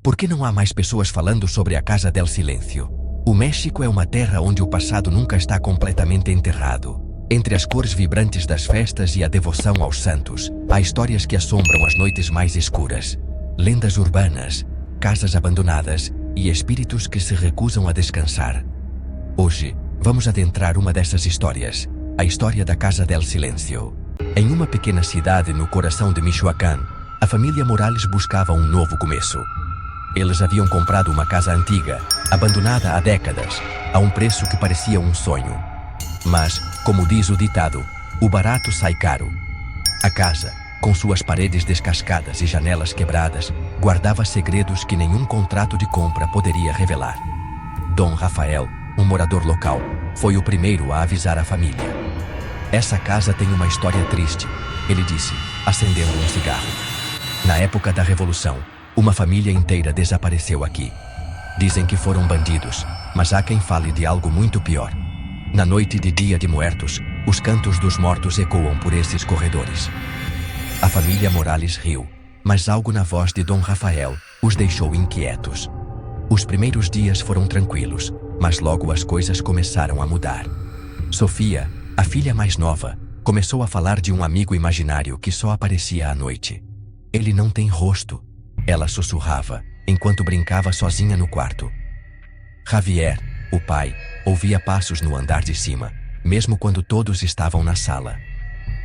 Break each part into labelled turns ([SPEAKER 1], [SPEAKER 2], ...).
[SPEAKER 1] Por que não há mais pessoas falando sobre a Casa del Silêncio? O México é uma terra onde o passado nunca está completamente enterrado. Entre as cores vibrantes das festas e a devoção aos santos, há histórias que assombram as noites mais escuras. Lendas urbanas, casas abandonadas e espíritos que se recusam a descansar. Hoje, vamos adentrar uma dessas histórias, a história da Casa del Silêncio. Em uma pequena cidade no coração de Michoacán, a família Morales buscava um novo começo. Eles haviam comprado uma casa antiga, abandonada há décadas, a um preço que parecia um sonho. Mas, como diz o ditado, o barato sai caro. A casa, com suas paredes descascadas e janelas quebradas, guardava segredos que nenhum contrato de compra poderia revelar. Dom Rafael, um morador local, foi o primeiro a avisar a família. Essa casa tem uma história triste, ele disse, acendendo um cigarro. Na época da Revolução, uma família inteira desapareceu aqui. Dizem que foram bandidos, mas há quem fale de algo muito pior. Na noite de Dia de Muertos, os cantos dos mortos ecoam por esses corredores. A família Morales riu, mas algo na voz de Dom Rafael os deixou inquietos. Os primeiros dias foram tranquilos, mas logo as coisas começaram a mudar. Sofia, a filha mais nova, começou a falar de um amigo imaginário que só aparecia à noite. Ele não tem rosto, ela sussurrava, enquanto brincava sozinha no quarto. Javier, o pai, ouvia passos no andar de cima, mesmo quando todos estavam na sala.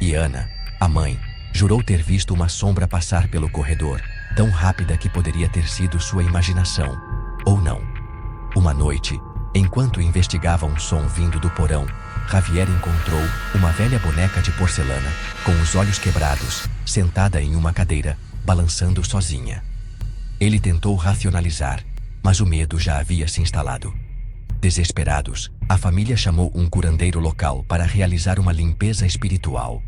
[SPEAKER 1] E Ana, a mãe, jurou ter visto uma sombra passar pelo corredor, tão rápida que poderia ter sido sua imaginação, ou não. Uma noite, enquanto investigava um som vindo do porão, Javier encontrou uma velha boneca de porcelana, com os olhos quebrados, sentada em uma cadeira, balançando sozinha. Ele tentou racionalizar, mas o medo já havia se instalado. Desesperados, a família chamou um curandeiro local para realizar uma limpeza espiritual.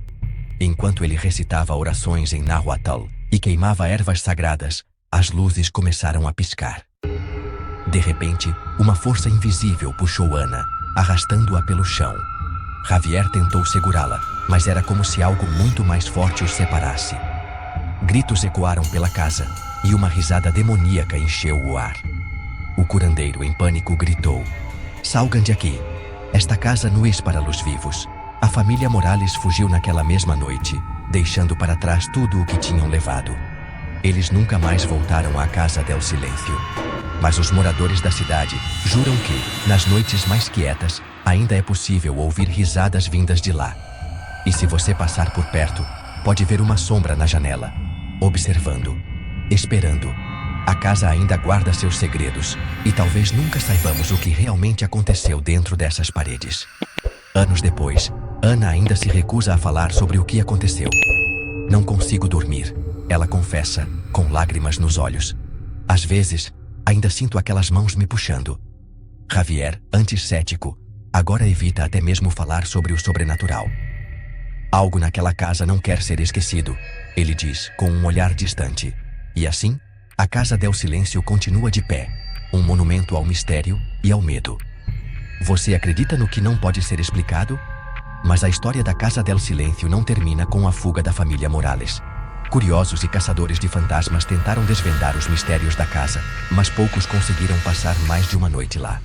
[SPEAKER 1] Enquanto ele recitava orações em Nahuatl e queimava ervas sagradas, as luzes começaram a piscar. De repente, uma força invisível puxou Ana, arrastando-a pelo chão. Javier tentou segurá-la, mas era como se algo muito mais forte os separasse. Gritos ecoaram pela casa, e uma risada demoníaca encheu o ar. O curandeiro, em pânico, gritou: "Salgam de aqui! Esta casa não é para os vivos." A família Morales fugiu naquela mesma noite, deixando para trás tudo o que tinham levado. Eles nunca mais voltaram à Casa del Silêncio. Mas os moradores da cidade juram que, nas noites mais quietas, ainda é possível ouvir risadas vindas de lá. E se você passar por perto, pode ver uma sombra na janela, observando, esperando. A casa ainda guarda seus segredos, e talvez nunca saibamos o que realmente aconteceu dentro dessas paredes. Anos depois, Ana ainda se recusa a falar sobre o que aconteceu. "Não consigo dormir", ela confessa, com lágrimas nos olhos. "Às vezes, ainda sinto aquelas mãos me puxando." Javier, antes cético, agora evita até mesmo falar sobre o sobrenatural. "Algo naquela casa não quer ser esquecido", ele diz, com um olhar distante. E assim, a Casa del Silêncio continua de pé, um monumento ao mistério e ao medo. Você acredita no que não pode ser explicado? Mas a história da Casa del Silêncio não termina com a fuga da família Morales. Curiosos e caçadores de fantasmas tentaram desvendar os mistérios da casa, mas poucos conseguiram passar mais de uma noite lá.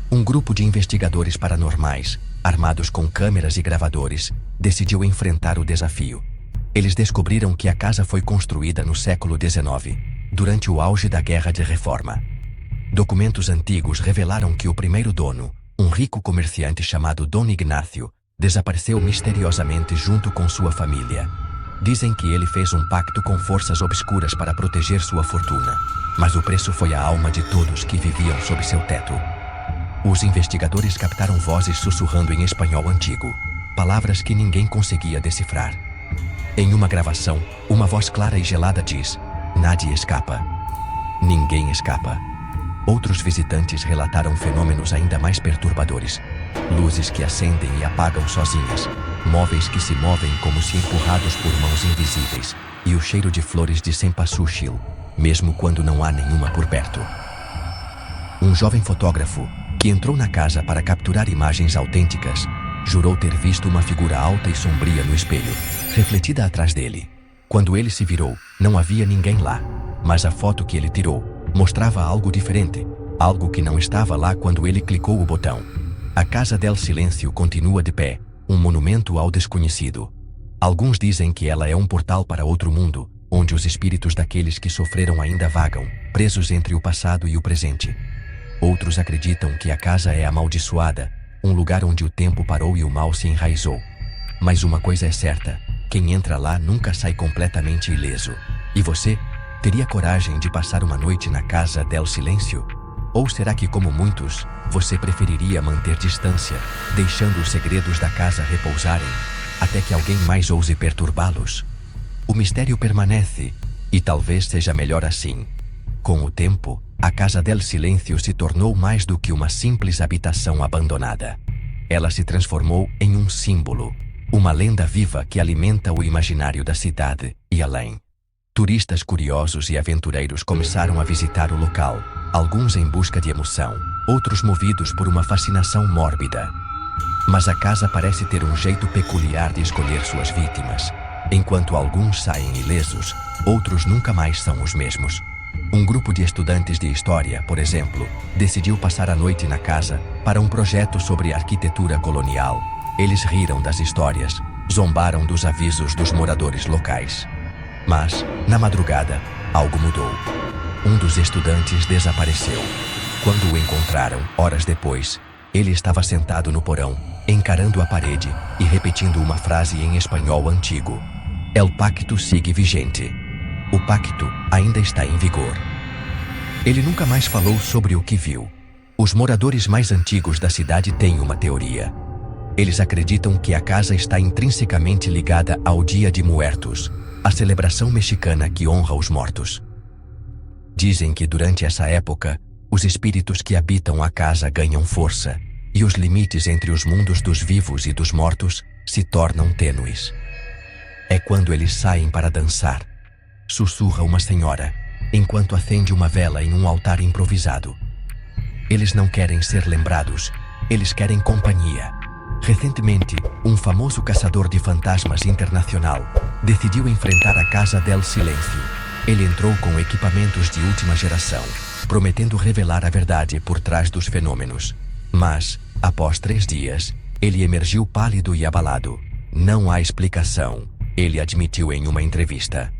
[SPEAKER 1] Um grupo de investigadores paranormais, armados com câmeras e gravadores, decidiu enfrentar o desafio. Eles descobriram que a casa foi construída no século XIX, durante o auge da Guerra de Reforma. Documentos antigos revelaram que o primeiro dono, um rico comerciante chamado Dom Ignácio, desapareceu misteriosamente junto com sua família. Dizem que ele fez um pacto com forças obscuras para proteger sua fortuna, mas o preço foi a alma de todos que viviam sob seu teto. Os investigadores captaram vozes sussurrando em espanhol antigo, palavras que ninguém conseguia decifrar. Em uma gravação, uma voz clara e gelada diz: "Nadie escapa." Ninguém escapa. Outros visitantes relataram fenômenos ainda mais perturbadores. Luzes que acendem e apagam sozinhas, móveis que se movem como se empurrados por mãos invisíveis, e o cheiro de flores de cempasúchil, mesmo quando não há nenhuma por perto. Um jovem fotógrafo, que entrou na casa para capturar imagens autênticas, jurou ter visto uma figura alta e sombria no espelho, refletida atrás dele. Quando ele se virou, não havia ninguém lá, mas a foto que ele tirou Mostrava algo diferente, algo que não estava lá quando ele clicou o botão. A Casa del Silêncio continua de pé, um monumento ao desconhecido. Alguns dizem que ela é um portal para outro mundo, onde os espíritos daqueles que sofreram ainda vagam, presos entre o passado e o presente. Outros acreditam que a casa é amaldiçoada, um lugar onde o tempo parou e o mal se enraizou. Mas uma coisa é certa, quem entra lá nunca sai completamente ileso. E você? Teria coragem de passar uma noite na Casa del Silêncio? Ou será que, como muitos, você preferiria manter distância, deixando os segredos da casa repousarem, até que alguém mais ouse perturbá-los? O mistério permanece, e talvez seja melhor assim. Com o tempo, a Casa del Silêncio se tornou mais do que uma simples habitação abandonada. Ela se transformou em um símbolo, uma lenda viva que alimenta o imaginário da cidade e além. Turistas curiosos e aventureiros começaram a visitar o local, alguns em busca de emoção, outros movidos por uma fascinação mórbida. Mas a casa parece ter um jeito peculiar de escolher suas vítimas. Enquanto alguns saem ilesos, outros nunca mais são os mesmos. Um grupo de estudantes de história, por exemplo, decidiu passar a noite na casa para um projeto sobre arquitetura colonial. Eles riram das histórias, zombaram dos avisos dos moradores locais. Mas, na madrugada, algo mudou. Um dos estudantes desapareceu. Quando o encontraram, horas depois, ele estava sentado no porão, encarando a parede e repetindo uma frase em espanhol antigo. El pacto sigue vigente. O pacto ainda está em vigor. Ele nunca mais falou sobre o que viu. Os moradores mais antigos da cidade têm uma teoria. Eles acreditam que a casa está intrinsecamente ligada ao Dia de Muertos, a celebração mexicana que honra os mortos. Dizem que durante essa época, os espíritos que habitam a casa ganham força e os limites entre os mundos dos vivos e dos mortos se tornam tênues. É quando eles saem para dançar, sussurra uma senhora, enquanto acende uma vela em um altar improvisado. Eles não querem ser lembrados, eles querem companhia. Recentemente, um famoso caçador de fantasmas internacional decidiu enfrentar a Casa del Silêncio. Ele entrou com equipamentos de última geração, prometendo revelar a verdade por trás dos fenômenos. Mas, após 3 dias, ele emergiu pálido e abalado. Não há explicação, ele admitiu em uma entrevista.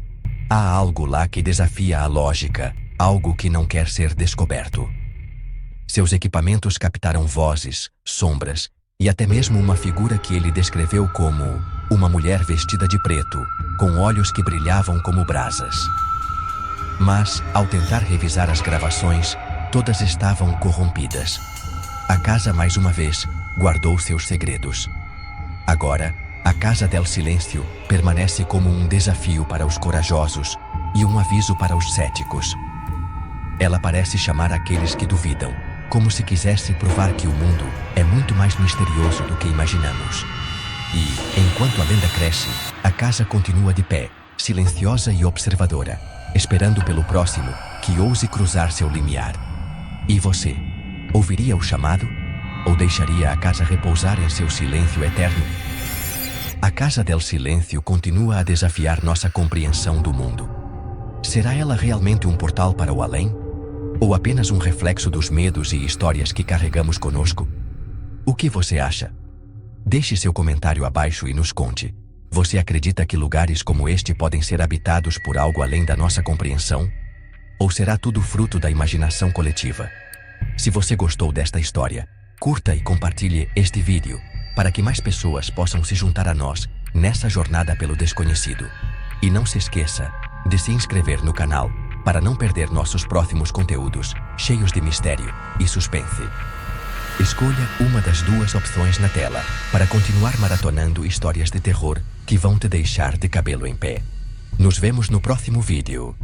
[SPEAKER 1] Há algo lá que desafia a lógica, algo que não quer ser descoberto. Seus equipamentos captaram vozes, sombras e até mesmo uma figura que ele descreveu como uma mulher vestida de preto, com olhos que brilhavam como brasas. Mas, ao tentar revisar as gravações, todas estavam corrompidas. A casa, mais uma vez, guardou seus segredos. Agora, a Casa del Silêncio permanece como um desafio para os corajosos e um aviso para os céticos. Ela parece chamar aqueles que duvidam, como se quisesse provar que o mundo é muito mais misterioso do que imaginamos. E, enquanto a lenda cresce, a casa continua de pé, silenciosa e observadora, esperando pelo próximo que ouse cruzar seu limiar. E você? Ouviria o chamado? Ou deixaria a casa repousar em seu silêncio eterno? A Casa del Silêncio continua a desafiar nossa compreensão do mundo. Será ela realmente um portal para o além? Ou apenas um reflexo dos medos e histórias que carregamos conosco? O que você acha? Deixe seu comentário abaixo e nos conte. Você acredita que lugares como este podem ser habitados por algo além da nossa compreensão? Ou será tudo fruto da imaginação coletiva? Se você gostou desta história, curta e compartilhe este vídeo, para que mais pessoas possam se juntar a nós nessa jornada pelo desconhecido. E não se esqueça de se inscrever no canal, para não perder nossos próximos conteúdos, cheios de mistério e suspense. Escolha uma das 2 opções na tela, para continuar maratonando histórias de terror que vão te deixar de cabelo em pé. Nos vemos no próximo vídeo.